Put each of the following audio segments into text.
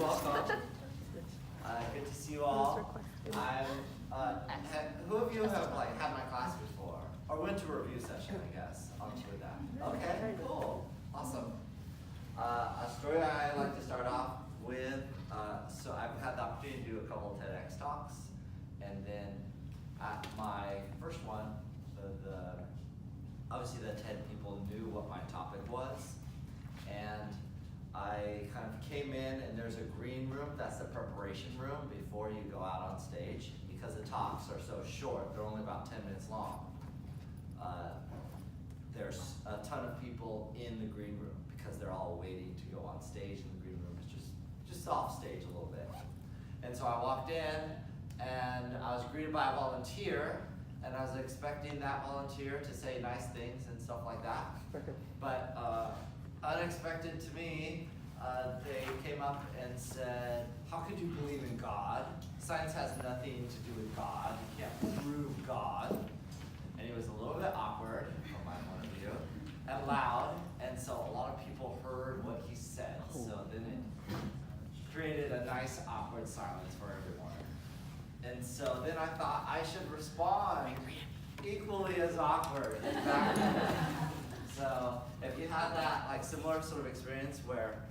welcome. Good to see you all. Who of you have had my class before? Or went to a review session, I guess. I'll just with that. Okay, cool. Awesome. A story I like to start off with, so I've had the opportunity to do a couple of TEDx talks, and then at my first one, obviously the TED people knew what my topic was, and I kind of came in, and there's a green room, that's the preparation room before you go out on stage, because the talks are so short, they're only about 10 minutes long. There's a ton of people in the green room because they're all waiting to go on stage, and the green room is just off stage a little bit. And so I walked in, and I was greeted by a volunteer, and I was expecting that volunteer to say nice things and stuff like that. But unexpected to me, they came up and said, how could you believe in God? Science has nothing to do with God. You can't prove God. And he was a little bit awkward, from my point of view, and loud, and so a lot of people heard what he said. So then it created a nice awkward silence for everyone. And so then I thought I should respond equally as awkward. So if you had that similar sort of experience where,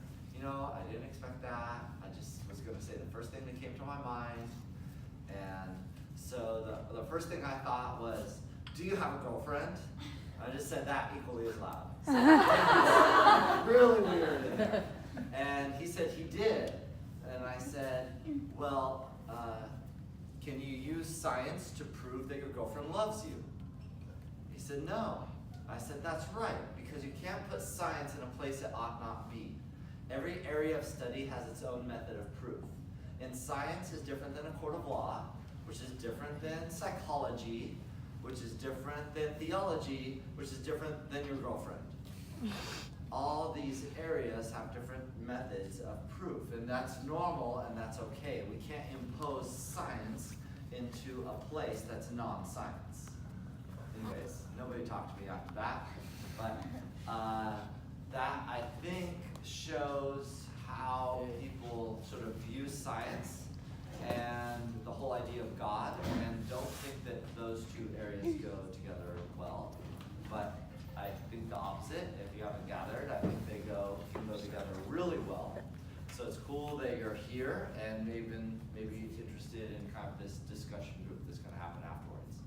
I didn't expect that, I just was going to say the first thing that came to my mind. And so the first thing I thought was, do you have a girlfriend? I just said that equally as loud. So really weird in there. And he said he did. And I said, well, can you use science to prove that your girlfriend loves you? He said, no. I said, that's right, because you can't put science in a place it ought not be. Every area of study has its own method of proof. And science is different than a court of law, which is different than psychology, which is different than theology, which is different than your girlfriend. All these areas have different methods of proof, and that's normal and that's okay. We can't impose science into a place that's non-science. Anyways, nobody talked to me after that, but that I think shows how people sort of view science and the whole idea of God, and don't think that those two areas go together well. But I think the opposite. If you haven't gathered, I think they can go together really well. So it's cool that you're here and maybe interested in kind of this discussion group that's going to happen afterwards.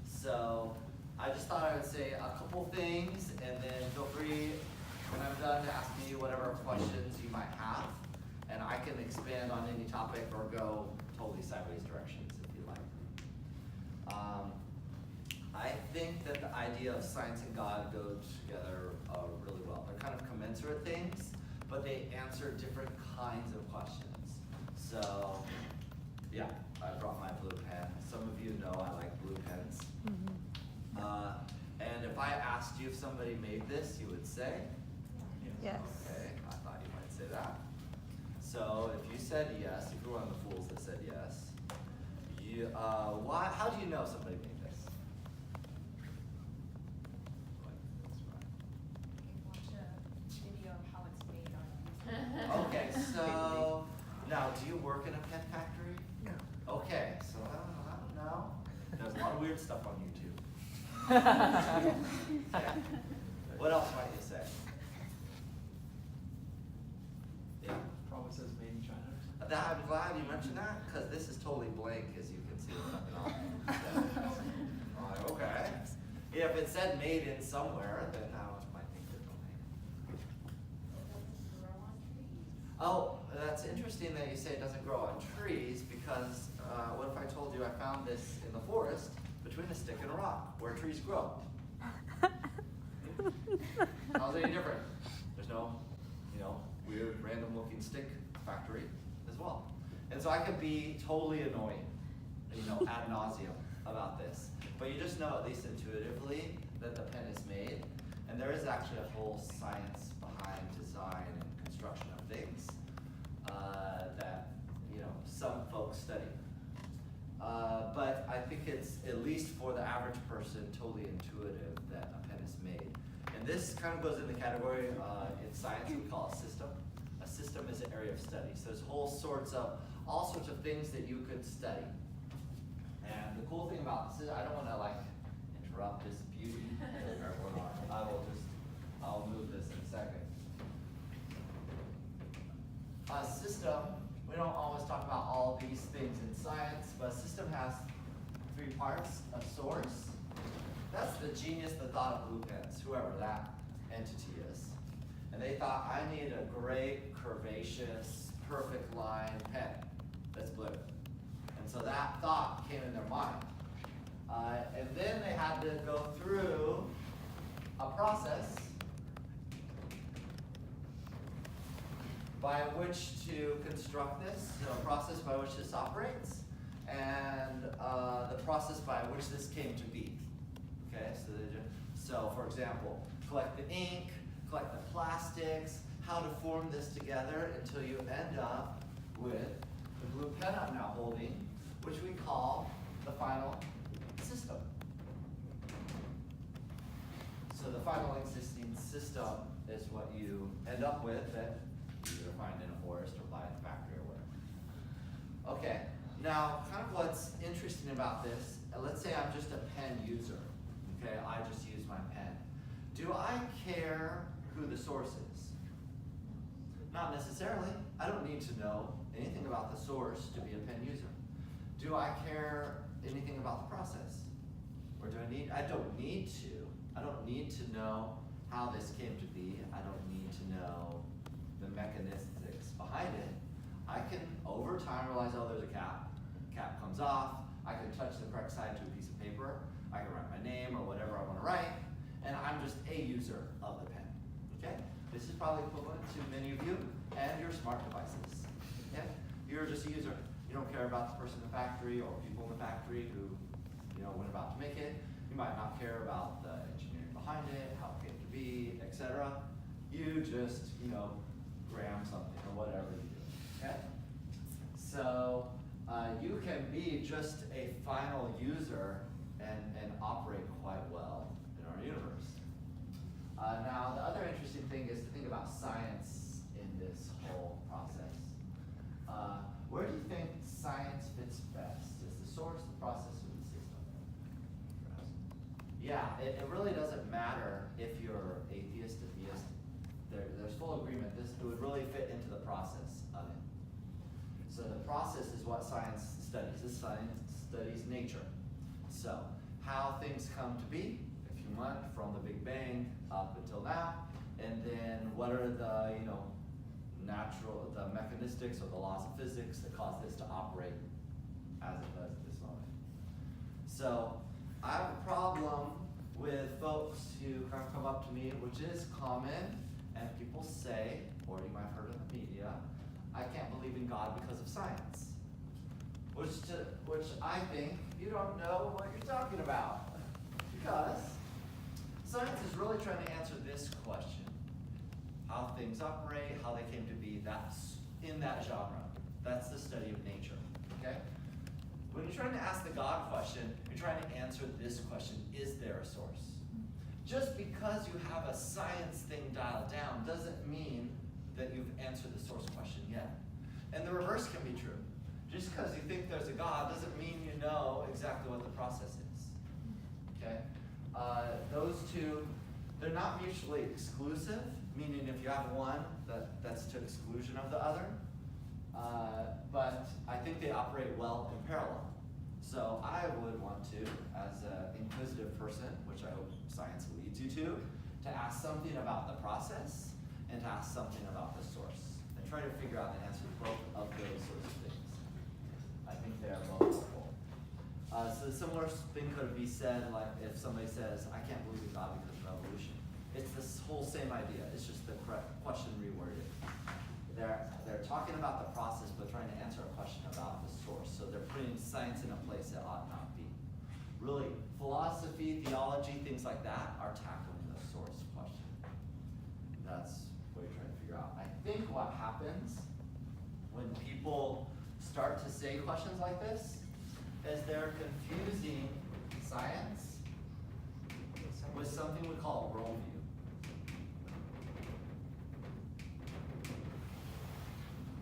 So I just thought I would say a couple things, and then feel free when I'm done to ask me whatever questions you might have, and I can expand on any topic or go totally sideways directions if you like. I think that the idea of science and God go together really well. They're kind of commensurate things, but they answer different kinds of questions. So, yeah, I brought my blue pen. Some of you know I like blue pens. And if I asked you if somebody made this, you would say? Yes. Okay, I thought you might say that. So if you said yes, if you're one of the fools that said yes, how do you know somebody made this? Okay, so now, do you work in a pen factory? No. Okay, so I don't know. There's a lot of weird stuff on YouTube. Yeah. What else might you say? Yeah. Probably says made in China. I'm glad you mentioned that, because this is totally blank, as you can see. Okay. Yeah, if it said made in somewhere, then I might think differently. Oh, that's interesting that you say it doesn't grow on trees, because what if I told you I found this in the forest between a stick and a rock, where trees grow? How's it any different? There's no, weird random looking stick factory as well. And so I could be totally annoying, ad nauseum about this. But you just know, at least intuitively, that the pen is made. And there is actually a whole science behind design and construction of things that some folks study. But I think it's, at least for the average person, totally intuitive that a pen is made. And this kind of goes in the category, in science we call a system. A of studies. There's all sorts of things that you could study. And the cool thing about this is I don't want to like interrupt this beauty. I'll move this in a second. A system, we don't always talk about all these things in science, but a system has 3 parts: a source. That's the genius that thought of blue pens, whoever that entity is. And they thought, I need a great, curvaceous, perfect line pen that's blue. And so that thought came in their mind. And then they had to go through a process by which to construct this, a process by which this operates, and the process by which this came to be. Okay, so for example, collect the ink, collect the plastics, how to form this together until you end up with the blue pen I'm now holding, which we call the final system. So the final existing system is what you end up with that you either find in a forest or buy in a factory or whatever. Okay, now kind of what's interesting about this, let's say I'm just a pen user. Okay, I just use my pen. Do I care who the source is? Not necessarily. I don't need to know anything about the source to be a pen user. Do I care anything about the process? Or do I need, I don't need to. I don't need to know how this came to be. I don't need to know the mechanistics behind it. I can, over time, realize, oh, there's a cap. Cap comes off. I can touch the correct side to a piece of paper. I can write my name or whatever I want to write, and I'm just a user of the pen. Okay? This is probably equivalent to many of you and your smart devices. Okay? You're just a user. You don't care about the person in the factory or people in the factory who, went about to make it. You might not care about the engineering behind it, how it came to be, etc. You just, gram something or whatever you do. Okay? So you can be just a final user and operate quite well in our universe. Now, the other interesting thing is to think about science in this whole process. Where do you think science fits best? Is the source, the process, or the system? Yeah, it really doesn't matter if you're atheist, theist. There's full agreement. It would really fit into the process of it. So the process is what science studies. This science studies nature. So how things come to be, if you want, from the Big Bang up until now, and then what are the the mechanistics or the laws of physics that cause this to operate as it does at this moment. So I have a problem with folks who kind of come up to me, which is common, and people say, or you might have heard in the media, I can't believe in God because of science. Which I think you don't know what you're talking about. Because science is really trying to answer this question. How things operate, how they came to be, that's in that genre. That's the study of nature, okay? When you're trying to ask the God question, you're trying to answer this question, is there a source? Just because you have a science thing dialed down doesn't mean that you've answered the source question yet. And the reverse can be true. Just because you think there's a God doesn't mean you know exactly what the process is. Okay? Those two, they're not mutually exclusive, meaning if you have one, that's to exclusion of the other. But I think they operate well in parallel. So I would want to, as an inquisitive person, which I hope science leads you to ask something about the process and to ask something about the source. And try to figure out the answer to both of those sorts of things. I think they are both helpful. So a similar thing could be said, like if somebody says, I can't believe in God because of evolution. It's this whole same idea. It's just the question reworded. They're talking about the process, but trying to answer a question about the source. So they're putting science in a place it ought not be. Really, philosophy, theology, things like that are tackling the source question. That's what you're trying to figure out. I think what happens when people start to say questions like this is they're confusing science with something we call a worldview.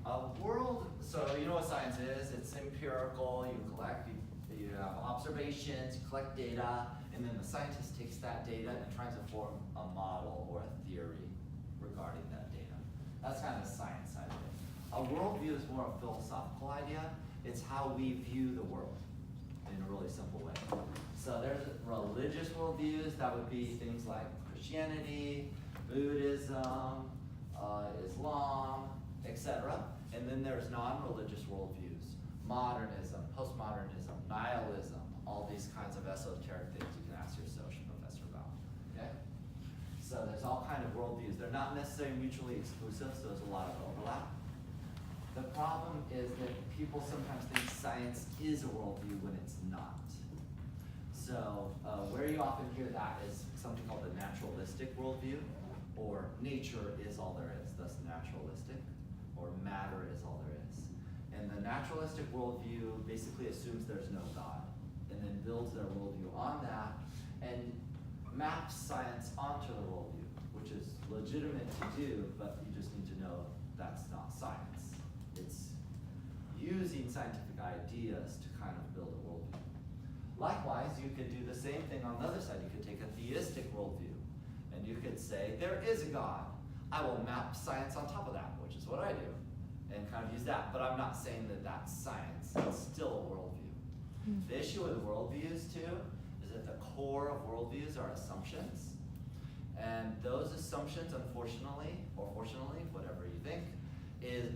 A World, so you know what science is. It's empirical. You collect, you have observations, you collect data, and then the scientist takes that data and tries to form a model or a theory regarding that data. That's kind of the science side of it. A worldview is more a philosophical idea. It's how we view the world in a really simple way. So there's religious worldviews. That would be things like Christianity, Buddhism, Islam, etc. And then there's non-religious worldviews, modernism, postmodernism, nihilism, all these kinds of esoteric things you can ask your social professor about. Okay? So there's all kind of worldviews. They're not necessarily mutually exclusive, so there's a lot of overlap. The problem is that people sometimes think science is a worldview when it's not. So where you often hear that is something called the naturalistic worldview, or nature is all there is, thus naturalistic, or matter is all there is. And the naturalistic worldview basically assumes there's no God, and then builds their worldview on that, and maps science onto the worldview, which is legitimate to do, but you just need to know that's not science. It's using scientific ideas to kind of build a worldview. Likewise, you could do the same thing on the other side. You could take a theistic worldview, and you could say, there is a God. I will map science on top of that, which is what I do, and kind of use that. But I'm not saying that that's science. It's still a worldview. The issue with worldviews, too, is that the core of worldviews are assumptions. And those assumptions, unfortunately, or fortunately, whatever you think,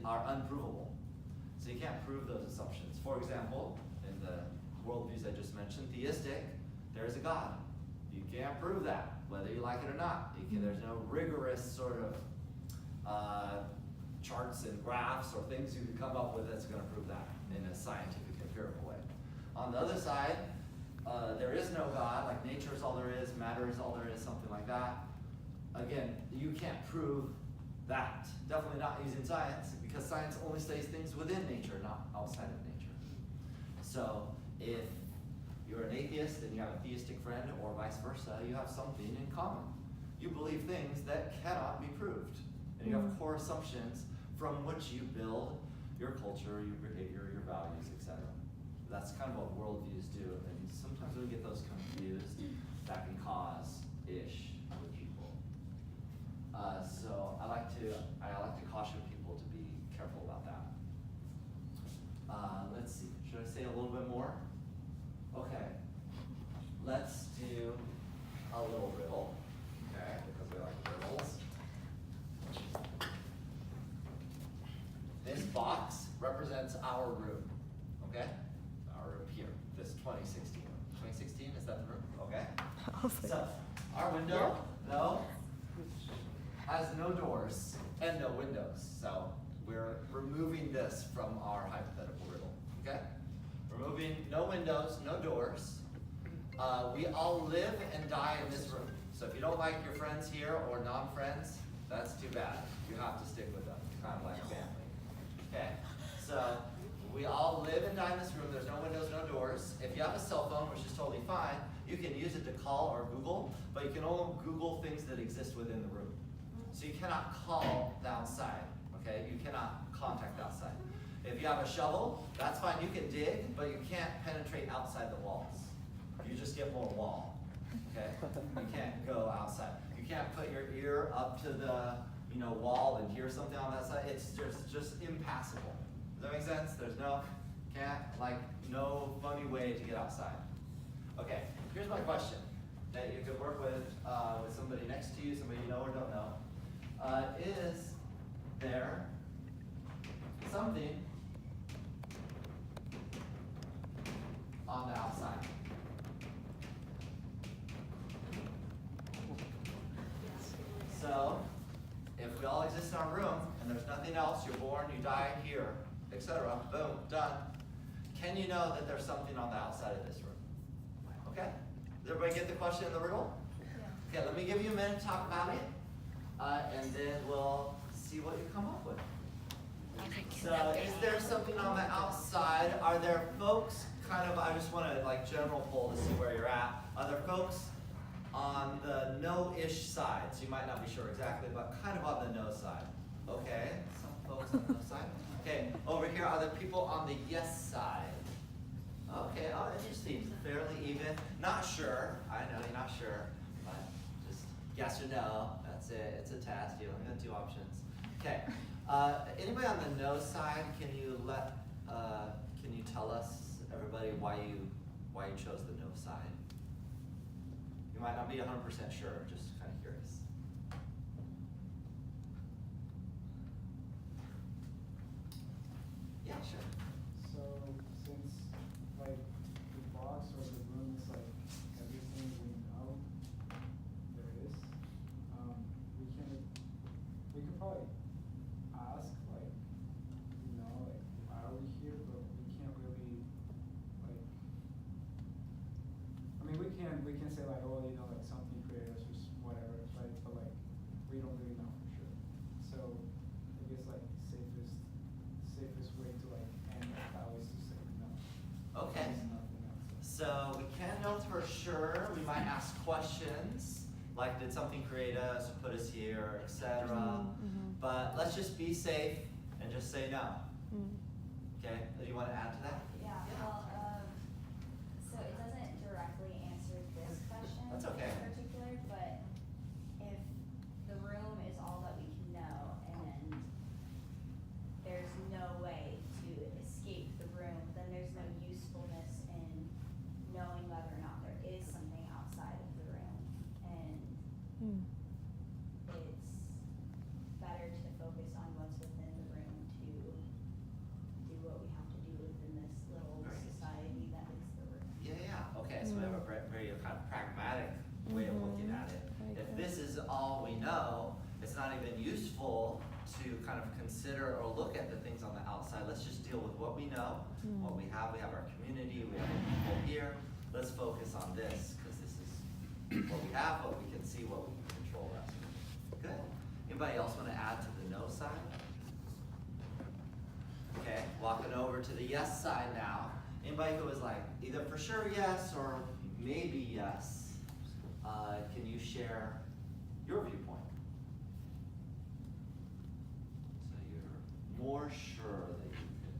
are unprovable. So you can't prove those assumptions. For example, in the worldviews I just mentioned, theistic, there's a God. You can't prove that, whether you like it or not. There's no rigorous sort of charts and graphs or things you can come up with that's going to prove that in a scientific, empirical way. On the other side, there is no God, like nature is all there is, matter is all there is, something like that. Again, you can't prove that. Definitely not using science, because science only studies things within nature, not outside of nature. So if you're an atheist and you have a theistic friend, or vice versa, you have something in common. You believe things that cannot be proved. And you have core assumptions from which you build your culture, your behavior, your values, etc. That's kind of what worldviews do. And sometimes when we get those confused, that can cause ish with people. So I like to caution people to be careful about that. Let's see. Should I say a little bit more? Okay. Let's do a little riddle. Okay, because we like riddles. This box represents our room. Okay? Our room here. This 2016 room. 2016, is that the room? Okay? So, our window, has no doors and no windows. So, we're removing this from our hypothetical riddle. Okay? Removing no windows, no doors. We all live and die in this room. So if you don't like your friends here or non-friends, that's too bad. You have to stick with them, kind of like family. Okay, so we all live and die in this room. There's no windows, no doors. If you have a cell phone, which is totally fine, you can use it to call or Google, but you can only Google things that exist within the room. So you cannot call the outside, okay? You cannot contact outside. If you have a shovel, that's fine, you can dig, but you can't penetrate outside the walls. You just get more wall, okay? You can't go outside. You can't put your ear up to the wall and hear something on that side. It's just impassable. Does that make sense? There's no funny way to get outside. Okay, here's my question that you could work with somebody next to you, somebody you know or don't know. Is there something on the outside? So, if we all exist in our room and there's nothing else, you're born, you die here, etc., boom, done. Can you know that there's something on the outside of this room? Okay? Does everybody get the question in the riddle? Yeah. Okay, let me give you a minute to talk about it, and then we'll see what you come up with. So, is there something on the outside? Are there folks I just want to general poll to see where you're at. Are there folks on the no-ish side? So you might not be sure exactly, but kind of on the no side. Okay, some folks on the no side. Okay, over here are the people on the yes side. Okay, oh, interesting. Fairly even. Not sure. I know you're not sure, but just yes or no. That's it. It's a test. You only got 2 options. Okay. Anybody on the no side? Can you tell us, everybody, why you chose the no side? You might not be 100% sure. Just kind of curious. Yeah, sure. So since like the box or the room is like everything we know there is, we can probably ask like, like why are we here, but we can't really like, I mean we can say like, oh, like something created us or whatever, right? But like we don't really know for sure. So I guess like safest way to like end that was to say no. Okay. There's nothing else. So we can't know for sure. We might ask questions like, did something create us, put us here, etc. But let's just be safe and just say no. Okay. Do you want to add to that? Yeah. Well, so it doesn't directly answer this question. That's okay. In particular, but if the room is all that we can know and there's no way to escape the room, then there's no usefulness in knowing whether or not there is something outside of the room. And it's better to focus on what's within the room to do what we have to do within this little Right. society that is the room. Yeah. Okay. So we have a very kind of pragmatic way of looking at it. If this is all we know, it's not even useful to kind of consider or look at the things on the outside. Let's just deal with what we know, what we have. We have our community, we have our people here. Let's focus on this because this is what we have, what we can see, what we can control. Good. Anybody else want to add to the no side? Okay, walking over to the yes side now. Anybody who is like either for sure yes or maybe yes, can you share your viewpoint? So you're more sure that you could,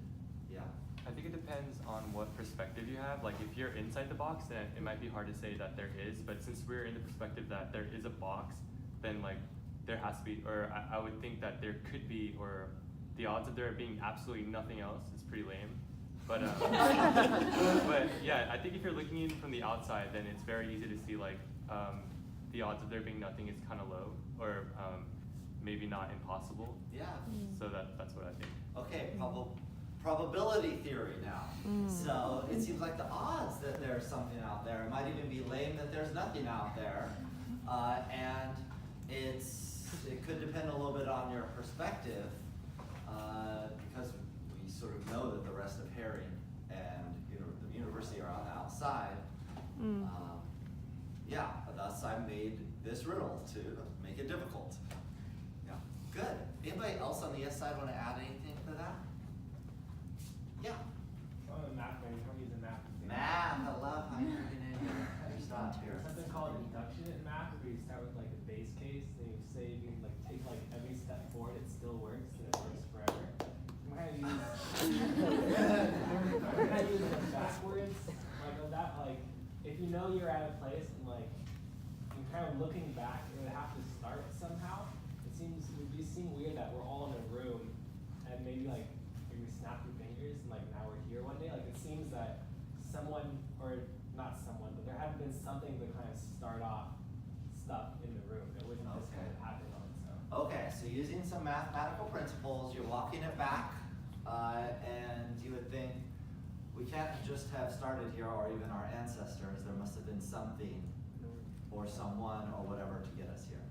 yeah. I think it depends on what perspective you have. Like if you're inside the box, then it might be hard to say that there is, but since we're in the perspective that there is a box, then like there has to be, or I would think that there could be, or the odds of there being absolutely nothing else is pretty lame. But but yeah, I think if you're looking in from the outside, then it's very easy to see like the odds of there being nothing is kind of low, or maybe not impossible. Yeah. So that's what I think. Okay, probability theory now. So it seems like the odds that there's something out there. It might even be lame that there's nothing out there. And it could depend a little bit on your perspective, because we sort of know that the rest of Herring and the university are on the outside. Yeah, thus I made this riddle to make it difficult. Yeah, good. Anybody else on the yes side want to add anything to that? Yeah. Math, man, how we use math. Math, I love how you're getting in here. You stopped here. Something called induction in math, where you start with like a base case, and you say you can like take like every step forward, it still works, and it works forever. I'm kind of use it backwards, like of that, like if you know you're at a place and like you're kind of looking back, it would have to start somehow. It would seem weird that we're all in a room and maybe like we snap your fingers and like now we're here one day. Like it seems that someone, or not someone, but there had been something to kind of start off stuff in the room. It wouldn't just kind of happen on its own. Okay, so using some mathematical principles, you're walking it back, and you would think, we can't just have started here, or even our ancestors. There must have been something, or someone, or whatever to get us here.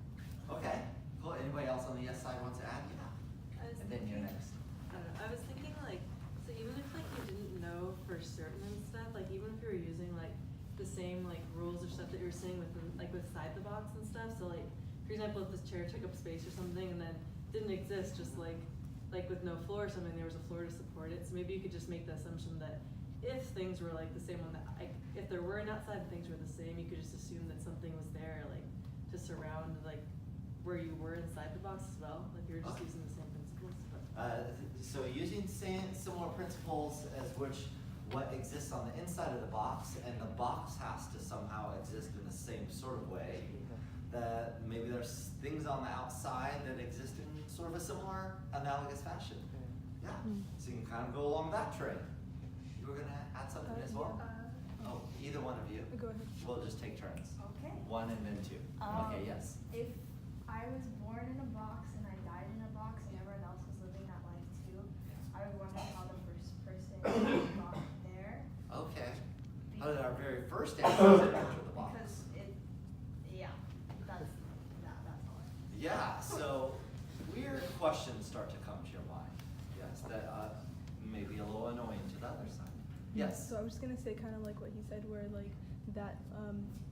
Okay, cool. Anybody else on the yes side wants to add? Yeah. And then you're next. I don't know. I was thinking like, so even if like you didn't know for certain and stuff, like even if you were using like the same like rules or stuff that you were saying within like beside the box and stuff. So like, for example, if this chair took up space or something and then didn't exist, just like with no floor or something, there was a floor to support it. So maybe you could just make the assumption that if things were like the same on that, like if there were an outside and things were the same, you could just assume that something was there like to surround like where you were inside the box as well. Like you're just using the same principles. But. so using similar principles as which what exists on the inside of the box, and the box has to somehow exist in the same sort of way. That maybe there's things on the outside that exist in sort of a similar analogous fashion. Yeah, so you can kind of go along that train. You were gonna add something as well? Oh, either one of you. Go ahead. We'll just take turns. Okay. One and then two. Okay, yes. If I was born in a box and I died in a box and everyone else was living that life too, I would wonder how the first person got there. Okay. How did our very first ancestors enter the box? Because that's all. Yeah, so weird questions start to come to your mind. Yes, that may be a little annoying to the other side. Yes. So I was just gonna say kind of like what he said, where like that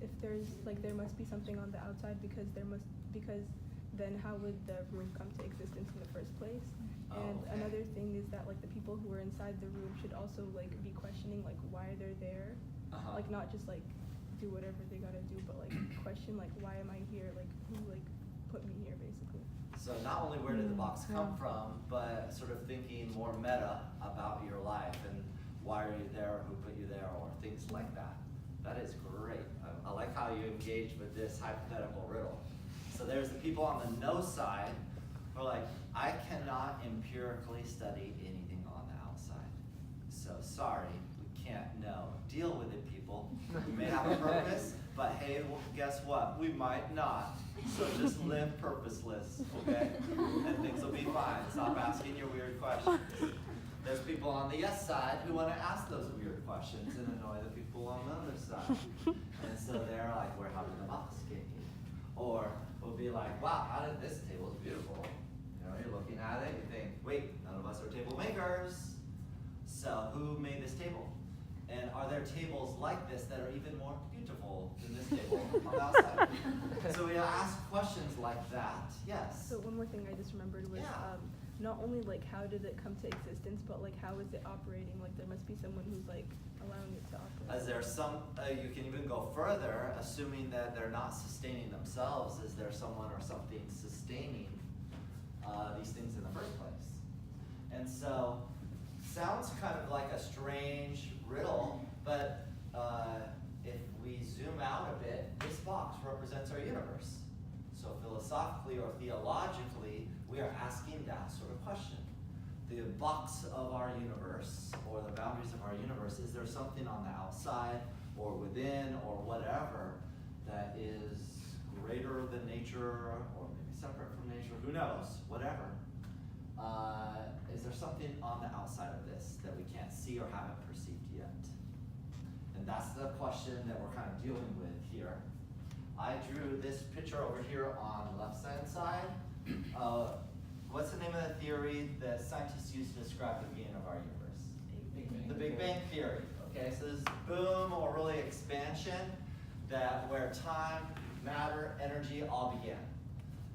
if there's like there must be something on the outside because then how would the room come to existence in the first place? And Okay. another thing is that like the people who are inside the room should also like be questioning like why they're there, like not just like do whatever they gotta do, but like question like why am I here? Like who like put me here basically. So not only where did the box come from, but sort of thinking more meta about your life and why are you there, who put you there, or things like that. That is great. I like how you engage with this hypothetical riddle. So there's the people on the no side who are like, I cannot empirically study anything on the outside. So sorry, we can't know. Deal with it, people. We may have a purpose, but hey, well, guess what? We might not. So just live purposeless, okay? And things will be fine. Stop asking your weird questions. There's people on the yes side who want to ask those weird questions and annoy the people on the other side. And so they're like, how did the box get here? Or we'll be like, wow, how did this table is beautiful. You know, you're looking at it, you think, wait, none of us are table makers. So who made this table? And are there tables like this that are even more beautiful than this table on the outside? So we ask questions like that, yes. So one more thing I just remembered was not only like how did it come to existence, but like how is it operating? Like there must be someone who's like allowing it to operate. Is there some, you can even go further, assuming that they're not sustaining themselves, is there someone or something sustaining these things in the first place? And so, sounds kind of like a strange riddle, but if we zoom out a bit, this box represents our universe. So philosophically or theologically, we are asking that sort of question. The box of our universe, or the boundaries of our universe, is there something on the outside, or within, or whatever, that is greater than nature, or maybe separate from nature, who knows, whatever. Is there something on the outside of this that we can't see or haven't perceived yet? And that's the question that we're kind of dealing with here. I drew this picture over here on the left-hand side. What's the name of the theory that scientists use to describe the beginning of our universe? Big Bang. The Big Bang Theory. Okay, so this is boom, or really expansion, that where time, matter, energy all began.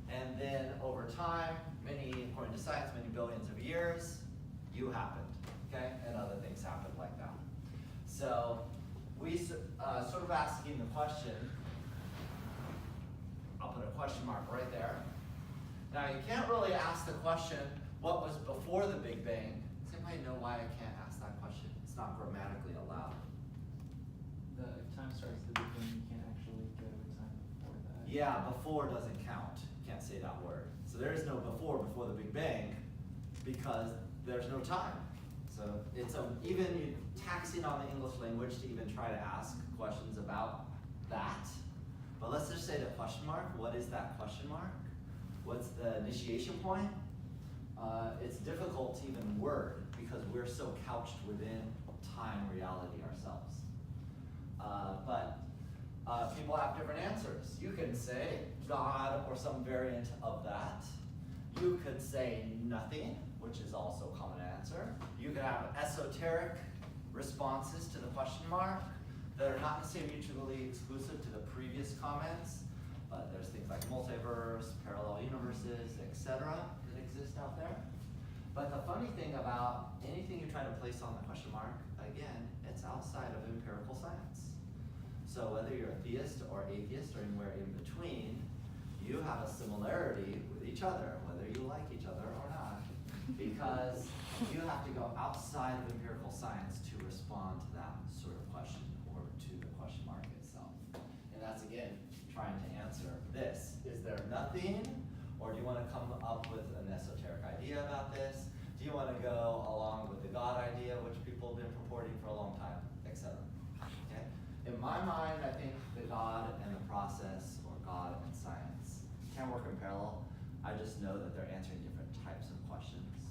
And then over time, according to science, many billions of years, you happened, okay? And other things happened like that. So we sort of asking the question, I'll put a question mark right there. Now you can't really ask the question, what was before the Big Bang? Does anybody know why I can't ask that question? It's not grammatically allowed. If time starts at the beginning, you can't actually go to a time before that. Yeah, before doesn't count. Can't say that word. So there is no before the Big Bang because there's no time. So it's even taxing on the English language to even try to ask questions about that. But let's just say the question mark. What is that question mark? What's the initiation point? It's difficult to even word because we're so couched within time reality ourselves. But people have different answers. You can say God or some variant of that. You could say nothing, which is also a common answer. You could have esoteric responses to the question mark that are not necessarily mutually exclusive to the previous comments, but there's things like multiverse, parallel universes, etc. that exist out there. But the funny thing about anything you try to place on the question mark, again, it's outside of empirical science. So whether you're a theist or atheist or anywhere in between, you have a similarity with each other, whether you like each other or not. Because you have to go outside of empirical science to respond to that sort of question or to the question mark itself. And that's again, trying to answer this. Is there nothing? Or do you want to come up with an esoteric idea about this? Do you want to go along with the God idea, which people have been purporting for a long time, etc.? Okay? In my mind, I think the God and the process, or God and science, can work in parallel. I just know that they're answering different types of questions.